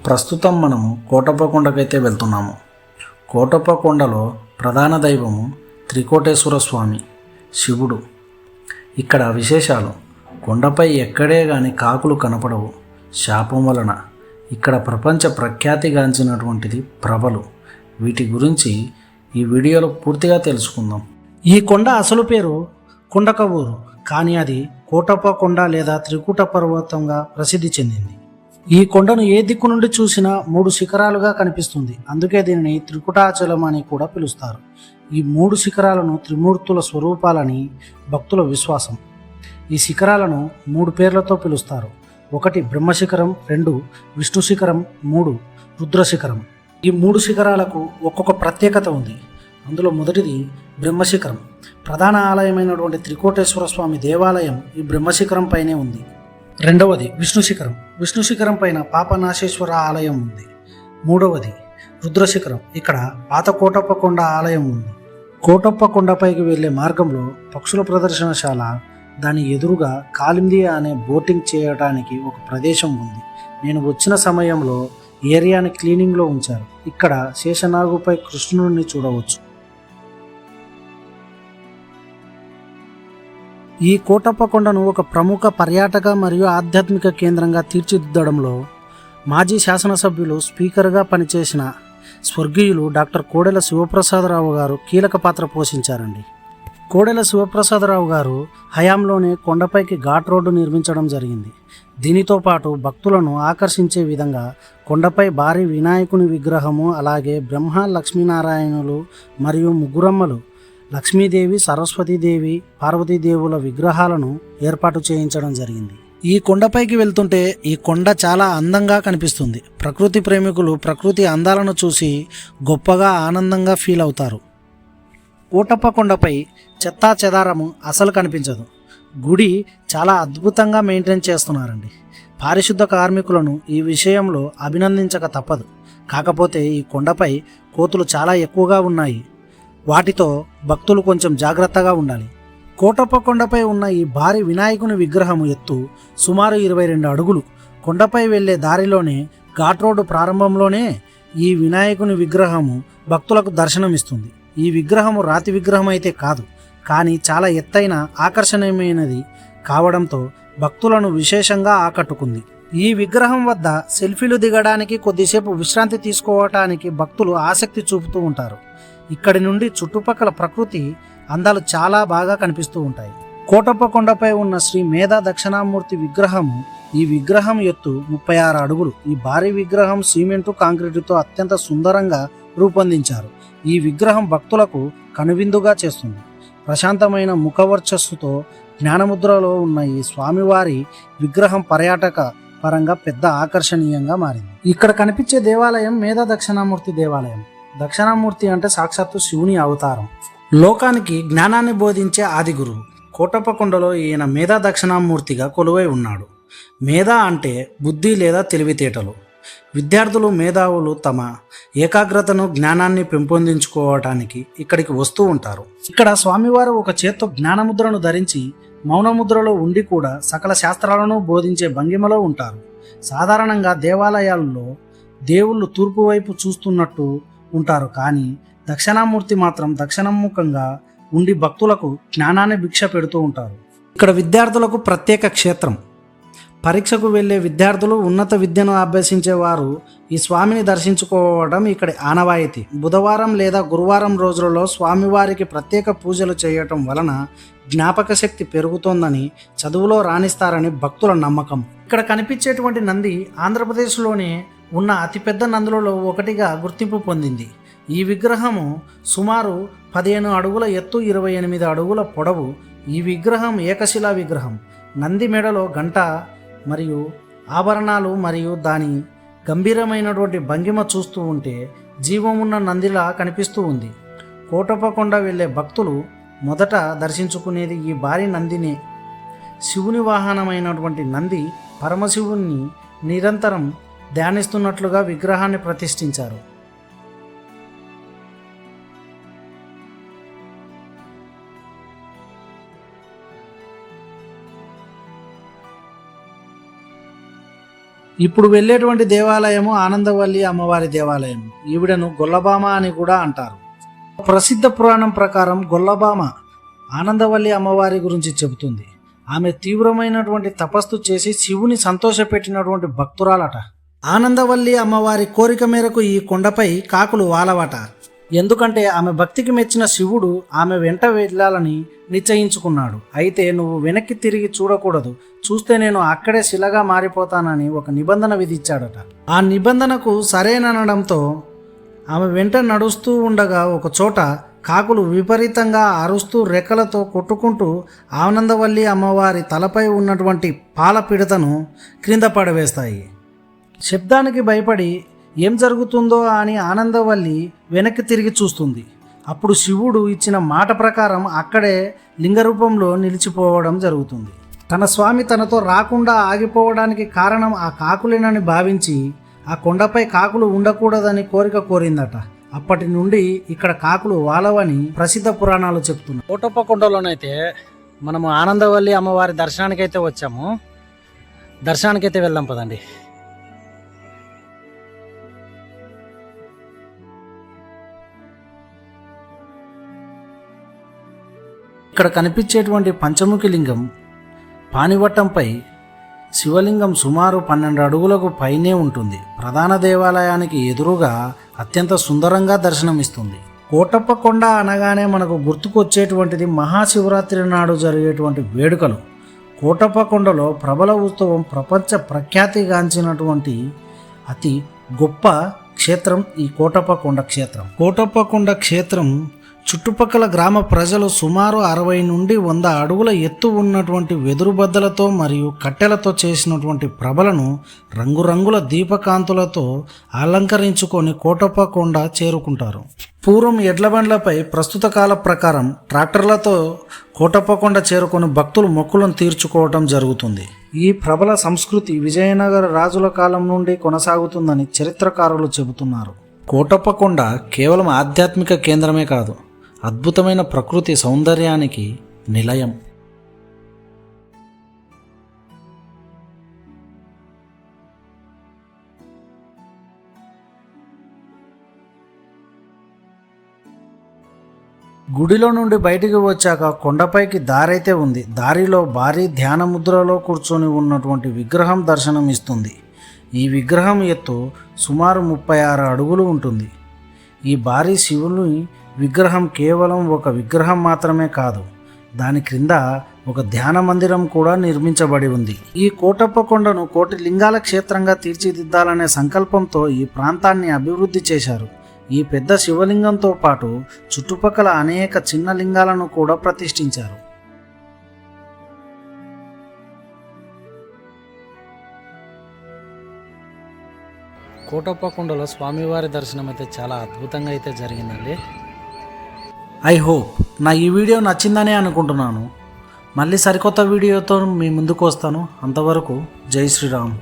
ప్రస్తుతం మనము కోటప్ప కొండకైతే వెళ్తున్నాము. కోటప్ప కొండలో ప్రధాన దైవము త్రికోటేశ్వర స్వామి శివుడు. ఇక్కడ విశేషాలు: కొండపై ఎక్కడే గాని కాకులు కనపడవు. శాపం వలన ఇక్కడ ప్రపంచ ప్రఖ్యాతిగాంచినటువంటిది ప్రభలు. వీటి గురించి ఈ వీడియోలో పూర్తిగా తెలుసుకుందాం. ఈ కొండ అసలు పేరు కొండకవూరు, కానీ అది కోటప్ప కొండ లేదా త్రికూట పర్వతంగా ప్రసిద్ధి చెందింది. ఈ కొండను ఏ దిక్కు నుండి చూసినా 3 శిఖరాలుగా కనిపిస్తుంది. అందుకే దీనిని త్రికుటాచలం అని కూడా పిలుస్తారు. ఈ 3 శిఖరాలను త్రిమూర్తుల స్వరూపాలని భక్తుల విశ్వాసం. ఈ శిఖరాలను 3 పేర్లతో పిలుస్తారు. 1 బ్రహ్మశిఖరం, 2 విష్ణు శిఖరం, 3 రుద్రశిఖరం. ఈ 3 శిఖరాలకు ఒక్కొక్క ప్రత్యేకత ఉంది. అందులో మొదటిది బ్రహ్మశిఖరం. ప్రధాన ఆలయమైనటువంటి త్రికోటేశ్వర స్వామి దేవాలయం ఈ బ్రహ్మశిఖరం పైనే ఉంది. రెండవది విష్ణు శిఖరం. విష్ణు శిఖరం పైన పాపనాశేశ్వర ఆలయం ఉంది. మూడవది రుద్రశిఖరం. ఇక్కడ పాత కోటప్ప కొండ ఆలయం ఉంది. కోటప్ప కొండపైకి వెళ్లే మార్గంలో పక్షుల ప్రదర్శనశాల, దాని ఎదురుగా కాలింది అనే బోటింగ్ చేయడానికి ఒక ప్రదేశం ఉంది. నేను వచ్చిన సమయంలో ఏరియాని క్లీనింగ్లో ఉంచారు. ఇక్కడ శేషనాగుపై కృష్ణుడిని చూడవచ్చు. ఈ కోటప్ప కొండను ఒక ప్రముఖ పర్యాటక మరియు ఆధ్యాత్మిక కేంద్రంగా తీర్చిదిద్దడంలో మాజీ శాసనసభ్యులు, స్పీకర్గా పనిచేసిన స్వర్గీయులు డాక్టర్ కోడెల శివప్రసాదరావు గారు కీలక పాత్ర పోషించారండి. కోడెల శివప్రసాదరావు గారు హయాంలోనే కొండపైకి ఘాట్ రోడ్డు నిర్మించడం జరిగింది. దీనితో పాటు భక్తులను ఆకర్షించే విధంగా కొండపై భారీ వినాయకుని విగ్రహము, అలాగే బ్రహ్మ, లక్ష్మీనారాయణులు మరియు ముగ్గురమ్మలు, లక్ష్మీదేవి, సరస్వతీదేవి, పార్వతీదేవుల విగ్రహాలను ఏర్పాటు చేయించడం జరిగింది. ఈ కొండపైకి వెళ్తుంటే ఈ కొండ చాలా అందంగా కనిపిస్తుంది. ప్రకృతి ప్రేమికులు ప్రకృతి అందాలను చూసి గొప్పగా ఆనందంగా ఫీల్ అవుతారు. కోటప్ప కొండపై చెత్తా చెదారము అసలు కనిపించదు. గుడి చాలా అద్భుతంగా మెయింటైన్ చేస్తున్నారండి. పారిశుద్ధ కార్మికులను ఈ విషయంలో అభినందించక తప్పదు. కాకపోతే ఈ కొండపై కోతులు చాలా ఎక్కువగా ఉన్నాయి. వాటితో భక్తులు కొంచెం జాగ్రత్తగా ఉండాలి. కోటప్ప కొండపై ఉన్న ఈ భారీ వినాయకుని విగ్రహం ఎత్తు సుమారు 22 అడుగులు. కొండపై వెళ్లే దారిలోనే ఘాట్ రోడ్డు ప్రారంభంలోనే ఈ వినాయకుని విగ్రహము భక్తులకు దర్శనమిస్తుంది. ఈ విగ్రహము రాతి విగ్రహం అయితే కాదు, కానీ చాలా ఎత్తైన, ఆకర్షణీయమైనది కావడంతో భక్తులను విశేషంగా ఆకట్టుకుంది. ఈ విగ్రహం వద్ద సెల్ఫీలు దిగడానికి, కొద్దిసేపు విశ్రాంతి తీసుకోవటానికి భక్తులు ఆసక్తి చూపుతూ ఉంటారు. ఇక్కడి నుండి చుట్టుపక్కల ప్రకృతి అందాలు చాలా బాగా కనిపిస్తూ ఉంటాయి. కోటప్ప కొండపై ఉన్న శ్రీ మేధా దక్షిణామూర్తి విగ్రహము, ఈ విగ్రహం ఎత్తు 36 అడుగులు. ఈ భారీ విగ్రహం సిమెంటు, కాంక్రీటుతో అత్యంత సుందరంగా రూపొందించారు. ఈ విగ్రహం భక్తులకు కనువిందుగా చేస్తుంది. ప్రశాంతమైన ముఖవర్చస్సుతో జ్ఞానముద్రలో ఉన్న ఈ స్వామివారి విగ్రహం పర్యాటక పరంగా పెద్ద ఆకర్షణీయంగా మారింది. ఇక్కడ కనిపించే దేవాలయం మేధా దక్షిణామూర్తి దేవాలయం. దక్షిణామూర్తి అంటే సాక్షాత్తు శివుని అవతారం, లోకానికి జ్ఞానాన్ని బోధించే ఆది గురువు. కోటప్ప కొండలో ఈయన మేధా దక్షిణామూర్తిగా కొలువై ఉన్నాడు. మేధా అంటే బుద్ధి లేదా తెలివితేటలు. విద్యార్థులు, మేధావులు తమ ఏకాగ్రతను, జ్ఞానాన్ని పెంపొందించుకోవటానికి ఇక్కడికి వస్తూ ఉంటారు. ఇక్కడ స్వామివారు ఒక చేత్తో జ్ఞానముద్రను ధరించి మౌనముద్రలో ఉండి కూడా సకల శాస్త్రాలను బోధించే భంగిమలో ఉంటారు. సాధారణంగా దేవాలయాల్లో దేవుళ్ళు తూర్పు వైపు చూస్తున్నట్టు ఉంటారు, కానీ దక్షిణామూర్తి మాత్రం దక్షిణముఖంగా ఉండి భక్తులకు జ్ఞానాన్ని భిక్ష పెడుతూ ఉంటారు. ఇక్కడ విద్యార్థులకు ప్రత్యేక క్షేత్రం. పరీక్షకు వెళ్ళే విద్యార్థులు, ఉన్నత విద్యను అభ్యసించేవారు ఈ స్వామిని దర్శించుకోవడం ఇక్కడి ఆనవాయితీ. బుధవారం లేదా గురువారం రోజులలో స్వామివారికి ప్రత్యేక పూజలు చేయటం వలన జ్ఞాపక శక్తి పెరుగుతోందని, చదువులో రాణిస్తారని భక్తుల నమ్మకం. ఇక్కడ కనిపించేటువంటి నంది ఆంధ్రప్రదేశ్లోనే ఉన్న అతిపెద్ద నందులలో ఒకటిగా గుర్తింపు పొందింది. ఈ విగ్రహము సుమారు 15 అడుగుల ఎత్తు, 28 అడుగుల పొడవు. ఈ విగ్రహం ఏకశిలా విగ్రహం. నంది మెడలో గంట మరియు ఆభరణాలు మరియు దాని గంభీరమైనటువంటి భంగిమ చూస్తూ ఉంటే జీవం ఉన్న నందిలా కనిపిస్తూ ఉంది. కోటప్ప కొండ వెళ్ళే భక్తులు మొదట దర్శించుకునేది ఈ భారీ నందినే. శివుని వాహనమైనటువంటి నంది పరమశివుని నిరంతరం ధ్యానిస్తున్నట్లుగా విగ్రహాన్ని ప్రతిష్ఠించారు. ఇప్పుడు వెళ్ళేటువంటి దేవాలయము ఆనందవల్లి అమ్మవారి దేవాలయం. ఈవిడను గొల్లబామ అని కూడా అంటారు. ప్రసిద్ధ పురాణం ప్రకారం గొల్లబామ ఆనందవల్లి అమ్మవారి గురించి చెబుతుంది. ఆమె తీవ్రమైనటువంటి తపస్సు చేసి శివుని సంతోషపెట్టినటువంటి భక్తురాలట. ఆనందవల్లి అమ్మవారి కోరిక మేరకు ఈ కొండపై కాకులు వాలవట. ఎందుకంటే ఆమె భక్తికి మెచ్చిన శివుడు ఆమె వెంట వెళ్ళాలని నిశ్చయించుకున్నాడు. అయితే నువ్వు వెనక్కి తిరిగి చూడకూడదు, చూస్తే నేను అక్కడే శిలగా మారిపోతానని ఒక నిబంధన విధించాడట. ఆ నిబంధనకు సరేననడంతో ఆమె వెంట నడుస్తూ ఉండగా ఒక చోట కాకులు విపరీతంగా అరుస్తూ రెక్కలతో కొట్టుకుంటూ ఆనందవల్లి అమ్మవారి తలపై ఉన్నటువంటి పాల పిడతను క్రింద పడవేస్తాయి. శబ్దానికి భయపడి ఏం జరుగుతుందో అని ఆనందవల్లి వెనక్కి తిరిగి చూస్తుంది. అప్పుడు శివుడు ఇచ్చిన మాట ప్రకారం అక్కడే లింగరూపంలో నిలిచిపోవడం జరుగుతుంది. తన స్వామి తనతో రాకుండా ఆగిపోవడానికి కారణం ఆ కాకులేనని భావించి ఆ కొండపై కాకులు ఉండకూడదని కోరిక కోరిందట. అప్పటి నుండి ఇక్కడ కాకులు వాలవని ప్రసిద్ధ పురాణాలు చెప్తున్నాయి. కోటప్ప కొండలోనైతే మనము ఆనందవల్లి అమ్మవారి దర్శనానికైతే వచ్చాము. దర్శనానికైతే వెళ్దాం పదండి. ఇక్కడ కనిపించేటువంటి పంచముఖి లింగం పానివట్టంపై శివలింగం సుమారు 12 అడుగులకు పైనే ఉంటుంది. ప్రధాన దేవాలయానికి ఎదురుగా అత్యంత సుందరంగా దర్శనమిస్తుంది. కోటప్ప కొండ అనగానే మనకు గుర్తుకొచ్చేటువంటిది మహాశివరాత్రి నాడు జరిగేటువంటి వేడుకలు. కోటప్ప కొండలో ప్రబల ఉత్సవం ప్రపంచ ప్రఖ్యాతిగాంచినటువంటి అతి గొప్ప క్షేత్రం ఈ కోటప్ప కొండ క్షేత్రం. కోటప్ప కొండ క్షేత్రం చుట్టుపక్కల గ్రామ ప్రజలు సుమారు 60 నుండి 100 అడుగుల ఎత్తు ఉన్నటువంటి వెదురు బద్దలతో మరియు కట్టెలతో చేసినటువంటి ప్రభలను రంగురంగుల దీపకాంతులతో అలంకరించుకొని కోటప్ప కొండ చేరుకుంటారు. పూర్వం ఎడ్ల బండ్లపై ప్రస్తుత కాల ప్రకారం ట్రాక్టర్లతో కోటప్ప కొండ చేరుకొని భక్తులు మొక్కులను తీర్చుకోవటం జరుగుతుంది. ఈ ప్రబల సంస్కృతి విజయనగర రాజుల కాలం నుండి కొనసాగుతుందని చరిత్రకారులు చెబుతున్నారు. కోటప్ప కొండ కేవలం ఆధ్యాత్మిక కేంద్రమే కాదు, అద్భుతమైన ప్రకృతి సౌందర్యానికి నిలయం. గుడిలో నుండి బయటికి వచ్చాక కొండపైకి దారైతే ఉంది. దారిలో భారీ ధ్యాన ముద్రలో కూర్చొని ఉన్నటువంటి విగ్రహం దర్శనం ఇస్తుంది. ఈ విగ్రహం ఎత్తు సుమారు 36 అడుగులు ఉంటుంది. ఈ భారీ శివుని విగ్రహం కేవలం ఒక విగ్రహం మాత్రమే కాదు, దాని క్రింద ఒక ధ్యాన మందిరం కూడా నిర్మించబడి ఉంది. ఈ కోటప్ప కొండను కోటి లింగాల క్షేత్రంగా తీర్చిదిద్దాలనే సంకల్పంతో ఈ ప్రాంతాన్ని అభివృద్ధి చేశారు. ఈ పెద్ద శివలింగంతో పాటు చుట్టుపక్కల అనేక చిన్న లింగాలను కూడా ప్రతిష్ఠించారు. కోటప్ప కొండలో స్వామివారి దర్శనం అయితే చాలా అద్భుతంగా అయితే జరిగిందండి. ఐ హోప్ నా ఈ వీడియో నచ్చిందనే అనుకుంటున్నాను. మళ్ళీ సరికొత్త వీడియోతో మీ ముందుకు వస్తాను. అంతవరకు జై శ్రీరామ్.